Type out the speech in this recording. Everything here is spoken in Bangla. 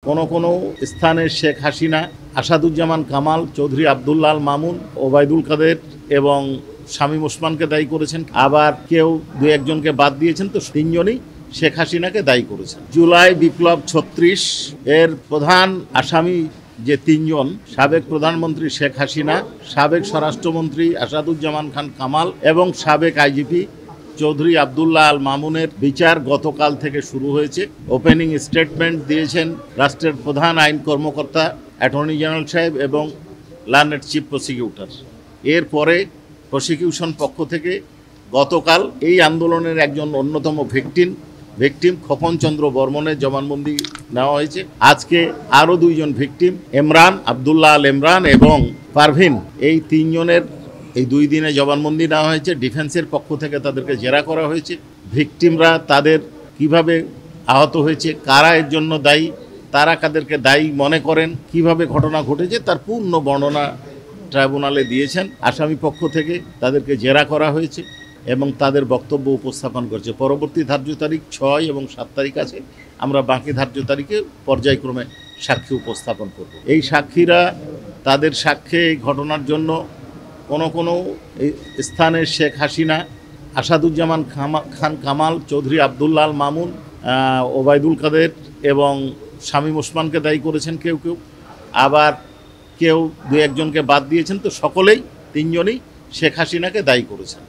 কোনো স্থানে শেখ হাসিনা, আসাদুজ্জামান কামাল, চৌধুরী আব্দুল্লাহ আল মামুন, ওবায়দুল কাদের এবং শামীম ওসমানকে দায়ী করেছেন। আবার কেউ দু একজনকে বাদ দিয়েছেন, তো তিনজনই শেখ হাসিনাকে দায়ী করেছেন। জুলাই বিপ্লব 36 এর প্রধান আসামি যে তিনজন, সাবেক প্রধানমন্ত্রী শেখ হাসিনা, সাবেক স্বরাষ্ট্রমন্ত্রী আসাদুজ্জামান খান কামাল এবং সাবেক আইজিপি চৌধুরী আব্দুল্লাহ আল মামুনের বিচার গতকাল থেকে শুরু হয়েছে। ওপেনিং স্টেটমেন্ট দিয়েছেন রাষ্ট্রের প্রধান আইন কর্মকর্তা অ্যাটর্নি জেনারেল সাহেব এবং লার্নেড চিফ প্রসিকিউটর। এরপরে প্রসিকিউশন পক্ষ থেকে গতকাল এই আন্দোলনের একজন অন্যতম ভিকটিম খোকন চন্দ্র বর্মনের জবানবন্দি নেওয়া হয়েছে। আজকে আরও দুইজন ভিকটিম, এমরান, আব্দুল্লাহ আল এমরান এবং পারভিন, এই তিনজনের এই 2 দিনে জবানবন্দি নেওয়া হয়েছে। ডিফেন্সের পক্ষ থেকে তাদেরকে জেরা করা হয়েছে। ভিকটিমরা তাদের কিভাবে আহত হয়েছে, কারা এর জন্য দায়ী, তারা কাদেরকে দায়ী মনে করেন, কিভাবে ঘটনা ঘটেছে তার পূর্ণ বর্ণনা ট্রাইব্যুনালে দিয়েছেন। আসামি পক্ষ থেকে তাদেরকে জেরা করা হয়েছে এবং তাদের বক্তব্য উপস্থাপন করছে। পরবর্তী ধার্য তারিখ 6 এবং 7 তারিখ আছে। আমরা বাকি ধার্য তারিখে পর্যায়ক্রমে সাক্ষী উপস্থাপন করব। এই সাক্ষীরা তাদের সাক্ষ্যে এই ঘটনার জন্য কোনো স্থানে শেখ হাসিনা, আসাদুজ্জামান খান কামাল, চৌধুরী আব্দুল্লাহ আল মামুন, ওবায়দুল কাদের এবং শামীম ওসমানকে দায়ী করেছেন কেউ। আবার কেউ দু একজনকে বাদ দিয়েছেন, তো সকলেই তিনজনই শেখ হাসিনাকে দায়ী করেছেন।